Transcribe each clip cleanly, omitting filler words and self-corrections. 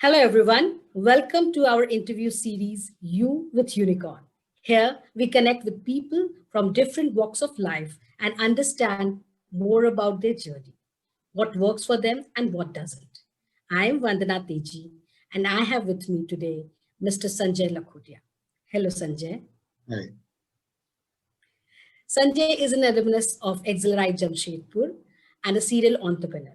Hello, everyone. Welcome to our interview series, You with Unicorn. Here, we connect with people from different walks of life and understand more about their journey, what works for them and what doesn't. I am Vandana Teji, and I have with me today Mr. Sanjay Lakhotia. Hello, Sanjay. Right. Sanjay is an alumnus of Accelerate Jamshedpur and a serial entrepreneur.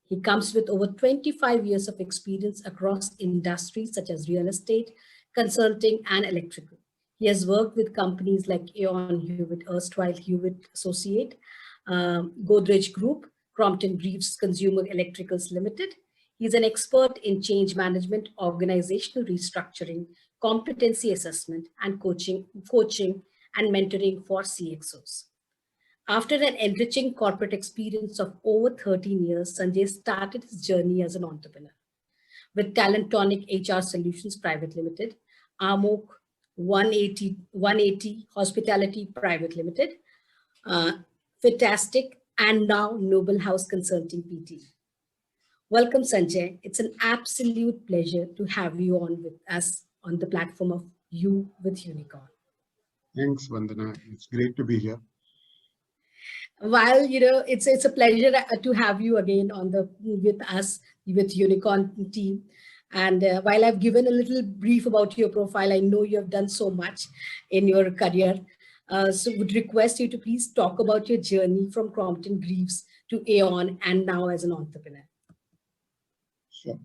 He comes with over 25 years of experience across industries such as real estate, consulting, and electrical. He has worked with companies like Aon Hewitt, erstwhile Hewitt Associate, Godrej Group, Crompton Greaves Consumer Electricals Limited. He's an expert in change management, organizational restructuring, competency assessment, and coaching and mentoring for CXOs. After an enriching corporate experience of over 13 years, Sanjay started his journey as an entrepreneur with Talentonic HR Solutions Private Limited, Amok 180 Hospitality Private Limited, uh, Fitastic, and now Noble House Consulting PT. Welcome, Sanjay. It's an absolute pleasure to have you on with us on the platform of You with Unicorn. Thanks, Vandana. It's great to be here. While it's a pleasure to have you again on the with us with Unicorn team. And while I've given a little brief about your profile, I know you have done so much in your career. So would request you to please talk about your journey from Crompton Greaves to Aon and now as an entrepreneur. Sure.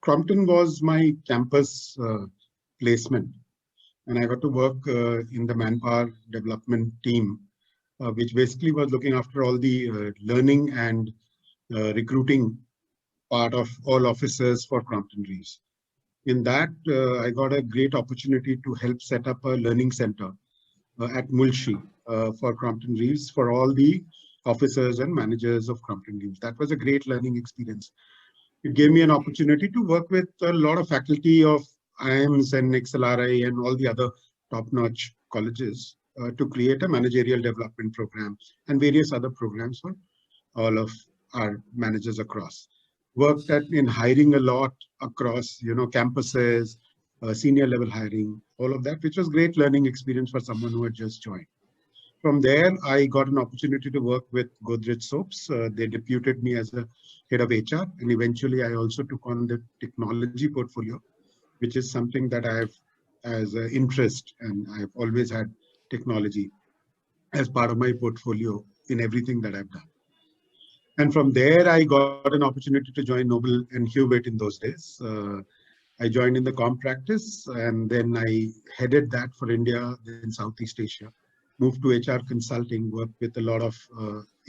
Crompton was my campus placement, and I got to work in the manpower development team, which basically was looking after all the learning and recruiting part of all officers for Crompton Greaves. In that, I got a great opportunity to help set up a learning center at Mulshi for Crompton Greaves for all the officers and managers of Crompton Greaves. That was a great learning experience. It gave me an opportunity to work with a lot of faculty of IIMS and XLRI and all the other top-notch colleges to create a managerial development program and various other programs for all of our managers across. Worked in hiring a lot across, campuses, senior level hiring, all of that, which was great learning experience for someone who had just joined. From there, I got an opportunity to work with Godrej Soaps. They deputed me as a head of HR, and eventually I also took on the technology portfolio, which is something that I have as an interest, and I've always had technology as part of my portfolio in everything that I've done. And from there, I got an opportunity to join Noble and Hewitt in those days. I joined in the comp practice, and then I headed that for India, then Southeast Asia. Moved to HR consulting, worked with a lot of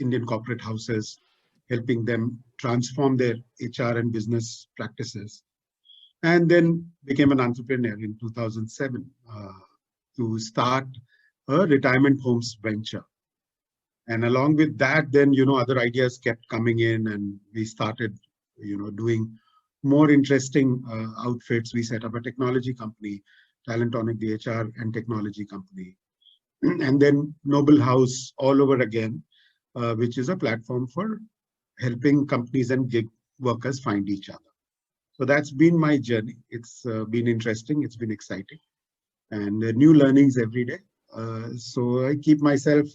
Indian corporate houses, helping them transform their HR and business practices. And then became an entrepreneur in 2007 to start a retirement homes venture. And along with that, then, other ideas kept coming in, and we started, doing more interesting outfits. We set up a technology company, Talentonic, the HR and technology company. And then Noble House all over again, which is a platform for helping companies and gig workers find each other. So that's been my journey. It's been interesting. It's been exciting, and new learnings every day. So I keep myself,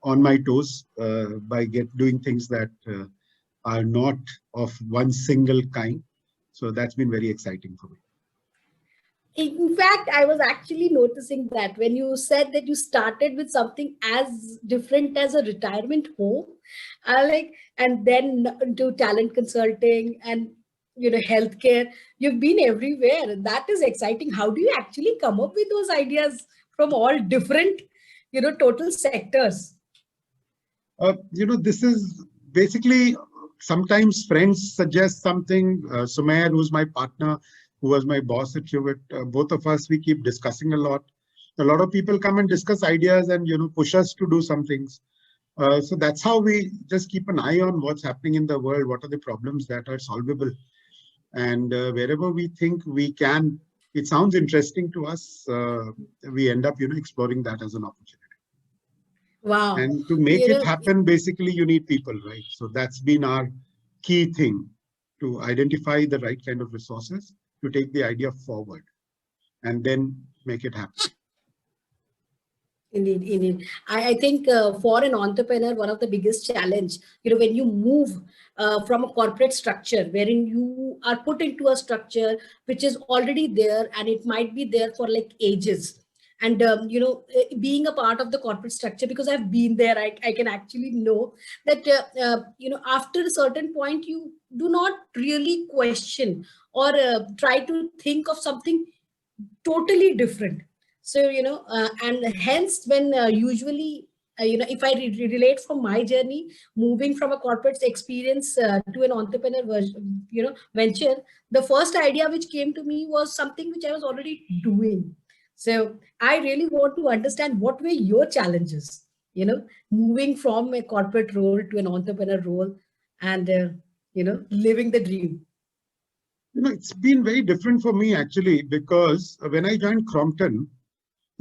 on my toes by doing things that are not of one single kind. So that's been very exciting for me. In fact, I was actually noticing that when you said that you started with something as different as a retirement home, and then into talent consulting and healthcare, you've been everywhere, and that is exciting. How do you actually come up with those ideas from all different, total sectors? This is basically sometimes friends suggest something. Sumer, who's my partner, who was my boss at Hewitt, both of us, we keep discussing a lot. A lot of people come and discuss ideas and, push us to do some things. So that's how we just keep an eye on what's happening in the world, what are the problems that are solvable. And wherever we think we can, it sounds interesting to us, we end up, exploring that as an opportunity. Wow. And to make it happen, basically, you need people, right? So that's been our key thing. to identify the right kind of resources to take the idea forward and then make it happen. Indeed, indeed. I think for an entrepreneur, one of the biggest challenge, when you move from a corporate structure wherein you are put into a structure which is already there and it might be there for like ages. And, being a part of the corporate structure, because I've been there, I can actually know that, after a certain point, you do not really question or try to think of something totally different. So, and hence when usually, if I relate from my journey, moving from a corporate experience to an entrepreneur venture, the first idea which came to me was something which I was already doing. So I really want to understand what were your challenges, moving from a corporate role to an entrepreneur role and, living the dream. It's been very different for me actually, because when I joined Crompton,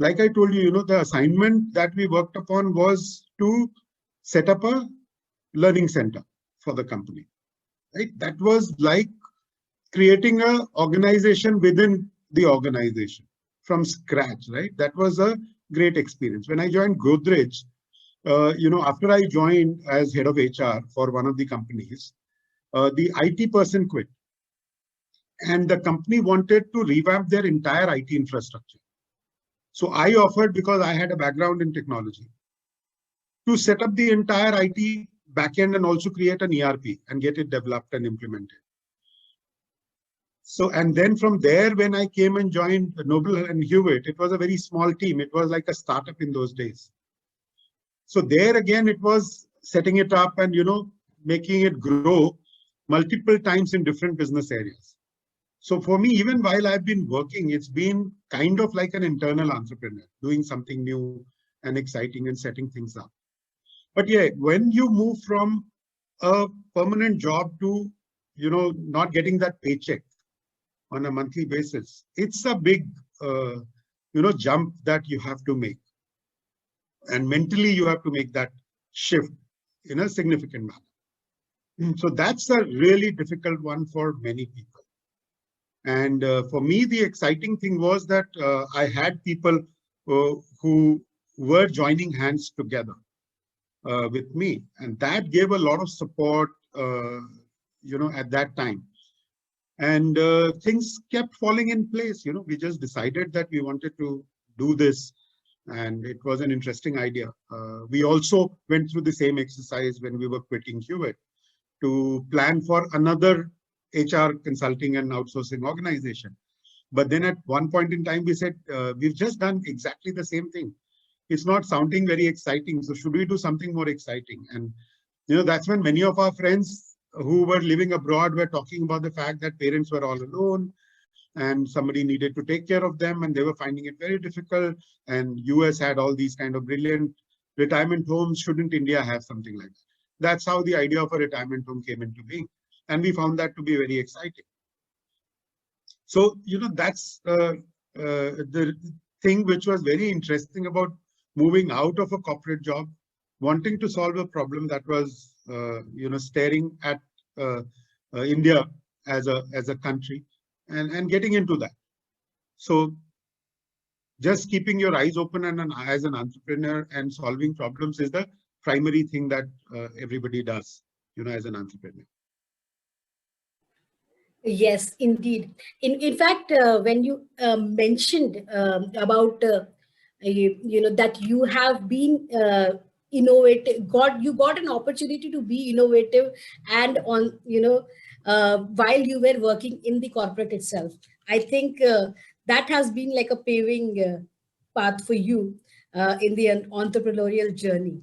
like I told you, the assignment that we worked upon was to set up a learning center for the company, right? That was like creating an organization within the organization from scratch, right? That was a great experience. When I joined Godrej, after I joined as head of HR for one of the companies, the IT person quit. And the company wanted to revamp their entire IT infrastructure. So I offered, because I had a background in technology, to set up the entire IT backend and also create an ERP and get it developed and implemented. So, and then from there, when I came and joined Noble and Hewitt, it was a very small team. It was like a startup in those days. So there again, it was setting it up and, making it grow multiple times in different business areas. So for me, even while I've been working, it's been kind of like an internal entrepreneur, doing something new and exciting and setting things up. But yeah, when you move from a permanent job to, not getting that paycheck on a monthly basis, it's a big, jump that you have to make. And mentally, you have to make that shift in a significant manner. So that's a really difficult one for many people. And for me, the exciting thing was that I had people who were joining hands together with me. And that gave a lot of support, at that time. And things kept falling in place. We just decided that we wanted to do this. And it was an interesting idea. We also went through the same exercise when we were quitting Hewitt to plan for another HR consulting and outsourcing organization. But then at one point in time, we said, we've just done exactly the same thing. It's not sounding very exciting. So should we do something more exciting? And, that's when many of our friends who were living abroad were talking about the fact that parents were all alone and somebody needed to take care of them and they were finding it very difficult. And US had all these kind of brilliant retirement homes. Shouldn't India have something like that? That's how the idea of a retirement home came into being. And we found that to be very exciting. So, that's the thing which was very interesting about moving out of a corporate job, wanting to solve a problem that was, staring at India as a country and getting into that. So just keeping your eyes open and as an entrepreneur and solving problems is the primary thing that everybody does, as an entrepreneur. Yes, indeed. In fact, when you mentioned about that you have been innovative, you got an opportunity to be innovative, and on while you were working in the corporate itself, I think that has been like a paving path for you in the entrepreneurial journey.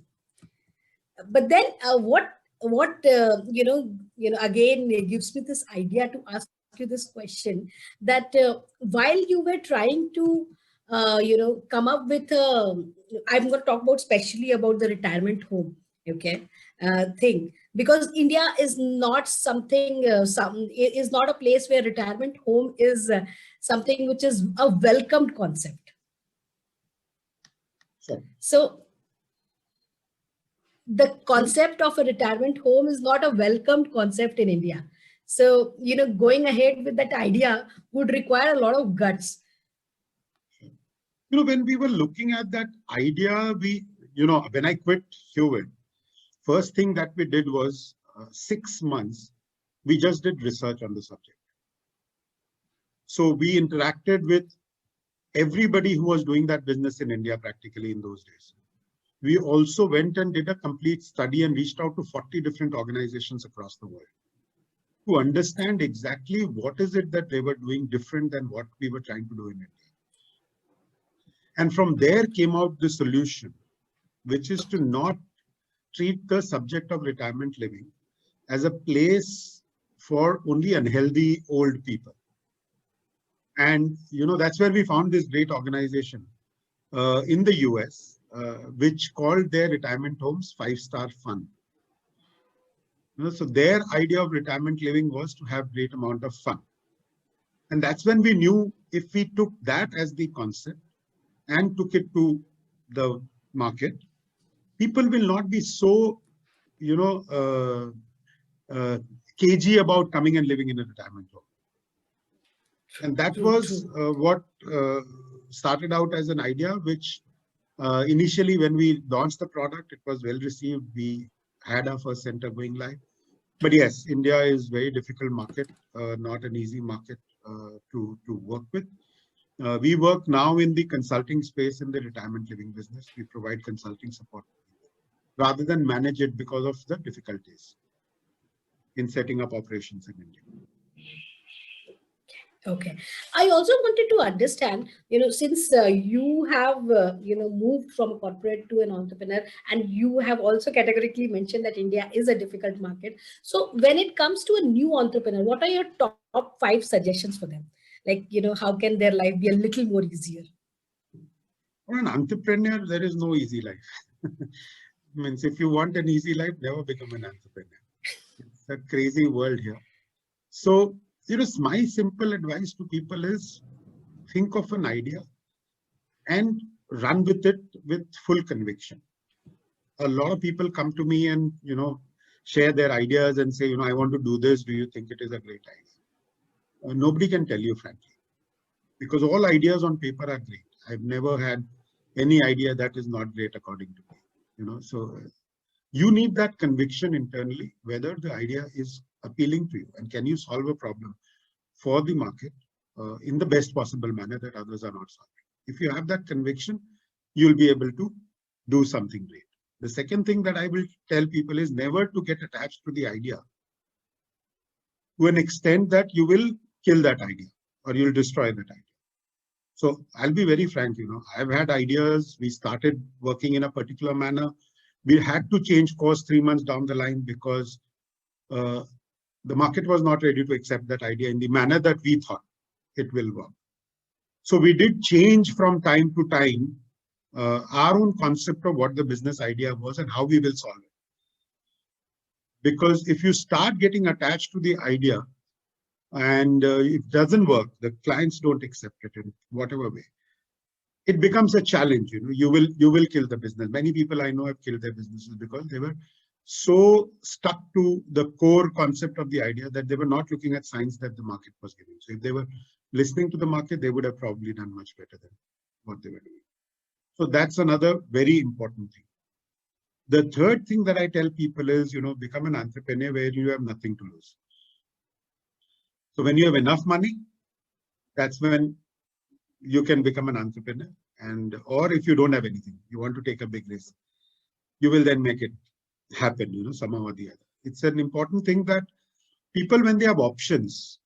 But then what again gives me this idea to ask you this question, that while you were trying to come up with I'm going to talk about especially about the retirement home, okay, thing, because India is not something is not a place where retirement home is something which is a welcomed concept. Sure. So the concept of a retirement home is not a welcomed concept in India. So, going ahead with that idea would require a lot of guts. When we were looking at that idea, when I quit Hewitt, first thing that we did was 6 months, we just did research on the subject. So we interacted with everybody who was doing that business in India practically in those days. We also went and did a complete study and reached out to 40 different organizations across the world to understand exactly what is it that they were doing different than what we were trying to do in India. And from there came out the solution, which is to not treat the subject of retirement living as a place for only unhealthy old people. And that's where we found this great organization in the US, which called their retirement homes 5-star fun. So their idea of retirement living was to have great amount of fun. And that's when we knew if we took that as the concept and took it to the market, people will not be so, cagey about coming and living in a retirement home. And that was what started out as an idea, which initially when we launched the product, it was well received. We had our first center going live. But yes, India is very difficult market, not an easy market to work with. We work now in the consulting space in the retirement living business. We provide consulting support rather than manage it because of the difficulties in setting up operations in India. Okay. I also wanted to understand, since you have, moved from corporate to an entrepreneur, and you have also categorically mentioned that India is a difficult market. So when it comes to a new entrepreneur, what are your top 5 suggestions for them? Like, how can their life be a little more easier? For an entrepreneur, there is no easy life. Means if you want an easy life, never become an entrepreneur. It's a crazy world here. So, my simple advice to people is think of an idea and run with it with full conviction. A lot of people come to me and, share their ideas and say, I want to do this. Do you think it is a great idea? Nobody can tell you, frankly, because all ideas on paper are great. I've never had any idea that is not great according to me, so you need that conviction internally, whether the idea is appealing to you and can you solve a problem for the market in the best possible manner that others are not solving. If you have that conviction, you'll be able to do something great. The second thing that I will tell people is never to get attached to the idea to an extent that you will kill that idea or you'll destroy that idea. So I'll be very frank, I've had ideas. We started working in a particular manner. We had to change course 3 months down the line because the market was not ready to accept that idea in the manner that we thought it will work. So we did change from time to time our own concept of what the business idea was and how we will solve it. Because if you start getting attached to the idea and it doesn't work, the clients don't accept it in whatever way, it becomes a challenge. You will kill the business. Many people I know have killed their businesses because they were so stuck to the core concept of the idea that they were not looking at signs that the market was giving. So if they were listening to the market, they would have probably done much better than what they were doing. So that's another very important thing. The third thing that I tell people is, become an entrepreneur where you have nothing to lose. So when you have enough money, that's when you can become an entrepreneur. Or if you don't have anything, you want to take a big risk, you will then make it happen, somehow or the other. It's an important thing that people, when they have options,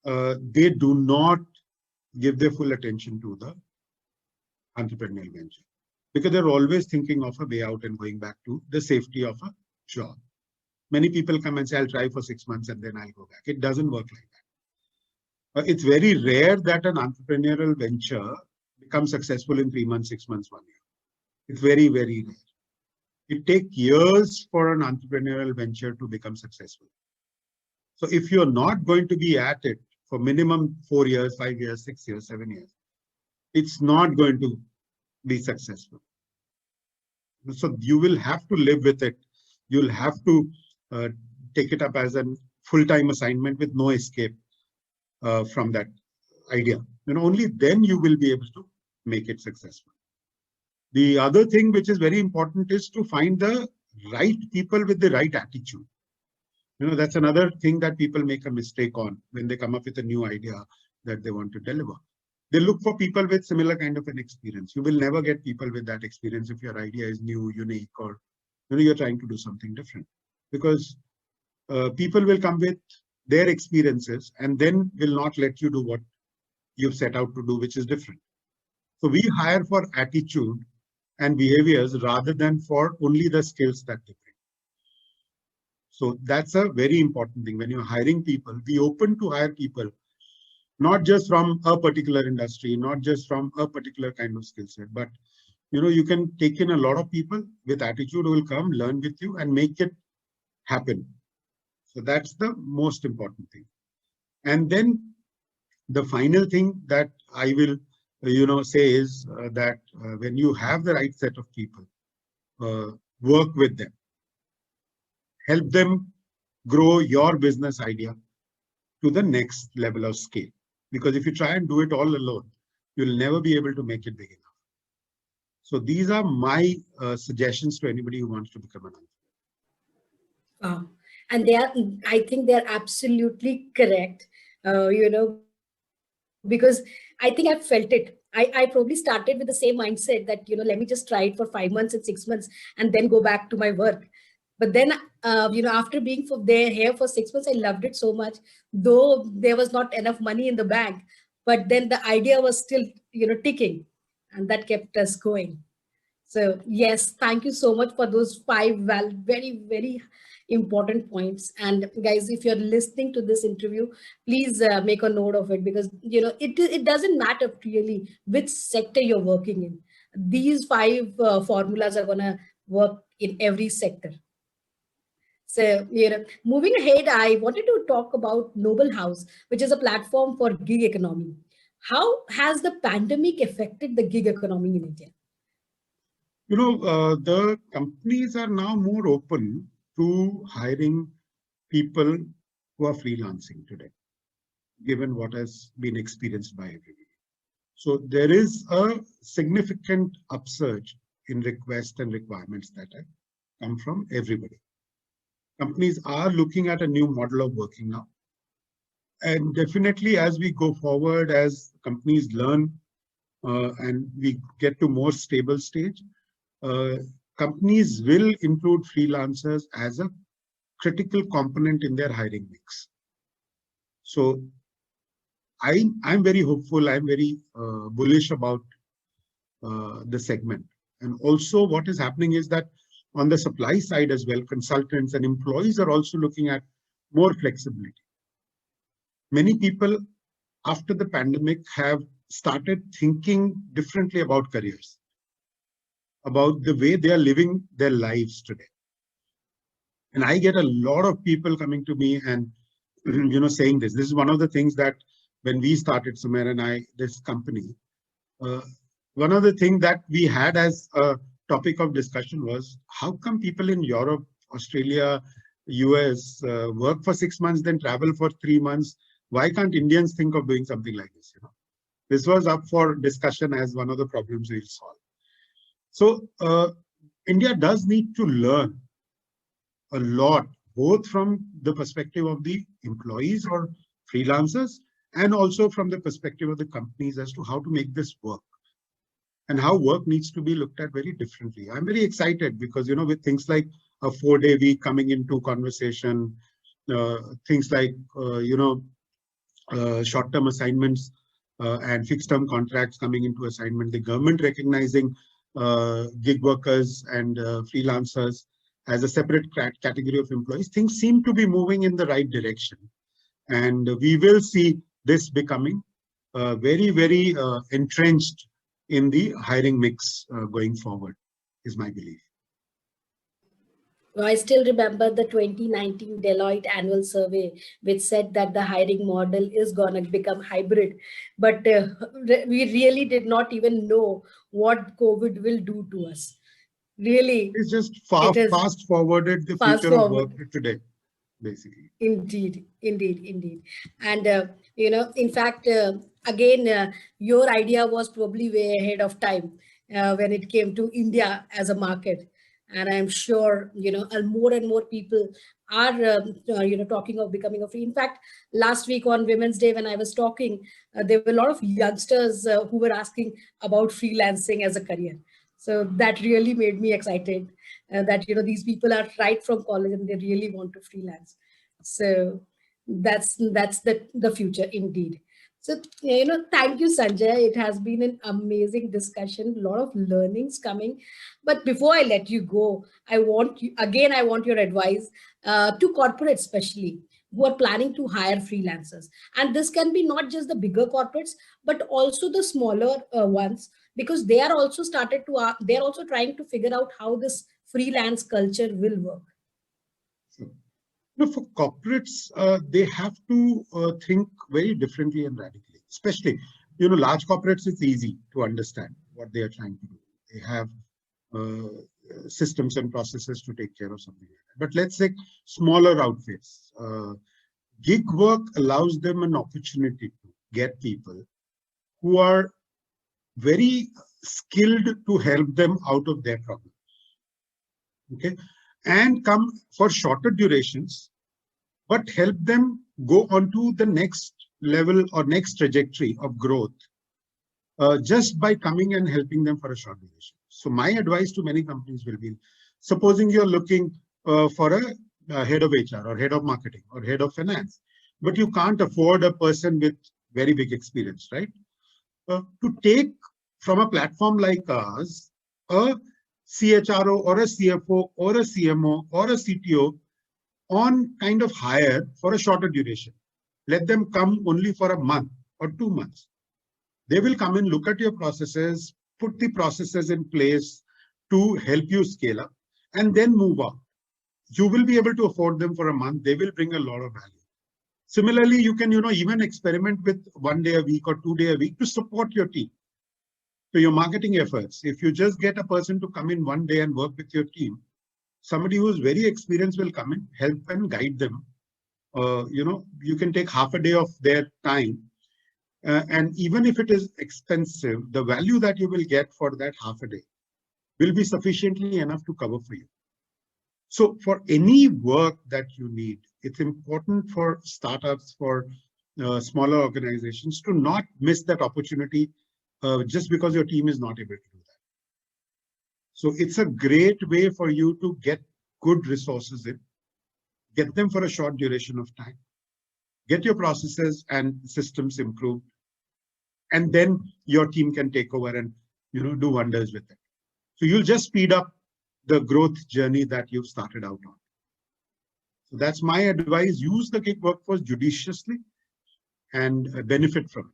they do not give their full attention to the entrepreneurial venture because they're always thinking of a way out and going back to the safety of a job. Many people come and say, I'll try for 6 months and then I'll go back. It doesn't work like that. It's very rare that an entrepreneurial venture becomes successful in 3 months, 6 months, 1 year. It's very, very rare. It takes years for an entrepreneurial venture to become successful. So if you're not going to be at it for minimum 4 years, 5 years, 6 years, 7 years, it's not going to be successful. So you will have to live with it. You'll have to take it up as a full-time assignment with no escape from that idea. Only then you will be able to make it successful. The other thing which is very important is to find the right people with the right attitude. That's another thing that people make a mistake on when they come up with a new idea that they want to deliver. They look for people with similar kind of an experience. You will never get people with that experience if your idea is new, unique, or you're trying to do something different. Because people will come with their experiences and then will not let you do what you've set out to do, which is different. So we hire for attitude and behaviors rather than for only the skills that they bring. So that's a very important thing. When you're hiring people, be open to hire people, not just from a particular industry, not just from a particular kind of skill set, but you can take in a lot of people with attitude who will come, learn with you and make it happen. So that's the most important thing. And then the final thing that I will say is that when you have the right set of people, work with them, help them grow your business idea to the next level of scale. Because if you try and do it all alone, you'll never be able to make it big enough. So these are my suggestions to anybody who wants to become an entrepreneur. Wow. And I think they are absolutely correct, because I think I've felt it. I probably started with the same mindset that, let me just try it for 5 months and 6 months and then go back to my work. But then, after being here for 6 months, I loved it so much, though there was not enough money in the bank. But then the idea was still, ticking, and that kept us going. So yes, thank you so much for those 5 very, very important points. And guys, if you're listening to this interview, please make a note of it, because it doesn't matter really which sector you're working in. These 5 formulas are gonna work in every sector. So, moving ahead, I wanted to talk about Noble House, which is a platform for gig economy. How has the pandemic affected the gig economy in India? The companies are now more open to hiring people who are freelancing today, given what has been experienced by everybody. So there is a significant upsurge in requests and requirements that have come from everybody. Companies are looking at a new model of working now. And definitely as we go forward, as companies learn and we get to more stable stage, companies will include freelancers as a critical component in their hiring mix. So I'm very hopeful, I'm very bullish about the segment. And also what is happening is that on the supply side as well, consultants and employees are also looking at more flexibility. Many people after the pandemic have started thinking differently about careers, about the way they are living their lives today. And I get a lot of people coming to me and saying this. This is one of the things that when we started, Sumer and I, this company, one of the things that we had as a topic of discussion was, how come people in Europe, Australia, US work for 6 months, then travel for 3 months? Why can't Indians think of doing something like this? This was up for discussion as one of the problems we'll solve. So India does need to learn a lot, both from the perspective of the employees or freelancers, and also from the perspective of the companies as to how to make this work and how work needs to be looked at very differently. I'm very excited because, with things like a 4-day week coming into conversation, things like, short-term assignments and fixed-term contracts coming into assignment, the government recognizing gig workers and freelancers as a separate category of employees, things seem to be moving in the right direction. And we will see this becoming very, very entrenched in the hiring mix going forward, is my belief. I still remember the 2019 Deloitte annual survey, which said that the hiring model is going to become hybrid. But we really did not even know what COVID will do to us. Really. It's just fast forwarded the future of work today. basically. Indeed, indeed, indeed. And, in fact, again, your idea was probably way ahead of time when it came to India as a market. And I'm sure, more and more people are, talking of becoming a free. In fact, last week on Women's Day, when I was talking, there were a lot of youngsters who were asking about freelancing as a career. So that really made me excited that, these people are right from college and they really want to freelance. So that's the future indeed. So, thank you, Sanjay. It has been an amazing discussion, a lot of learnings coming. But before I let you go, I want your advice to corporates, especially who are planning to hire freelancers. And this can be not just the bigger corporates, but also the smaller ones, because they are also they're also trying to figure out how this freelance culture will work. So, for corporates, they have to think very differently and radically. Especially, large corporates, it's easy to understand what they are trying to do. They have systems and processes to take care of something like that. But let's say smaller outfits. Gig work allows them an opportunity to get people who are very skilled to help them out of their problems. Okay, and come for shorter durations, but help them go on to the next level or next trajectory of growth just by coming and helping them for a short duration. So my advice to many companies will be, supposing you're looking for a head of HR or head of marketing or head of finance, but you can't afford a person with very big experience, right? To take from a platform like ours, a CHRO or a CFO or a CMO or a CTO on kind of hire for a shorter duration. Let them come only for a month or 2 months. They will come and look at your processes, put the processes in place to help you scale up, and then move on. You will be able to afford them for a month. They will bring a lot of value. Similarly, you can, even experiment with 1 day a week or 2 day a week to support your team. So your marketing efforts, if you just get a person to come in 1 day and work with your team, somebody who is very experienced will come in, help and guide them. You can take half a day of their time. And even if it is expensive, the value that you will get for that half a day will be sufficiently enough to cover for you. So for any work that you need, it's important for startups, for smaller organizations to not miss that opportunity just because your team is not able to do that. So it's a great way for you to get good resources in, get them for a short duration of time, get your processes and systems improved, and then your team can take over and do wonders with it. So you'll just speed up the growth journey that you've started out on. So that's my advice. Use the gig workforce judiciously and benefit from it.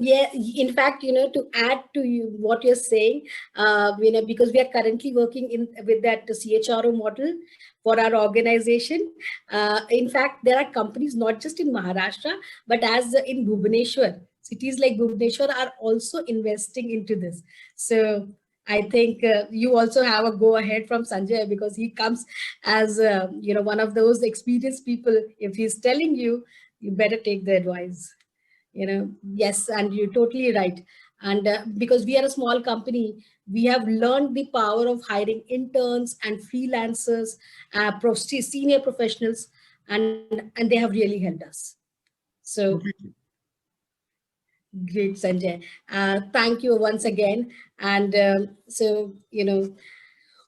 Yeah, in fact, to add to what you're saying, because we are currently working with that CHRO model for our organization. In fact, there are companies not just in Maharashtra, but as in Bhubaneswar, cities like Bhubaneswar are also investing into this. So I think you also have a go ahead from Sanjay, because he comes as one of those experienced people. If he's telling you, you better take the advice. Yes, and you're totally right. And because we are a small company, we have learned the power of hiring interns and freelancers, senior professionals, and they have really helped us. So great, Sanjay. Thank you once again. And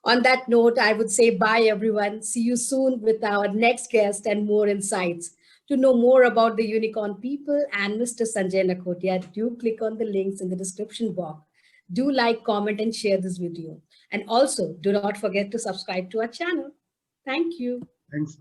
on that note, I would say bye, everyone. See you soon with our next guest and more insights. To know more about the Unicorn people and Mr. Sanjay Lakhotia, do click on the links in the description box. Do like, comment, and share this video. And also, do not forget to subscribe to our channel. Thank you. Thanks.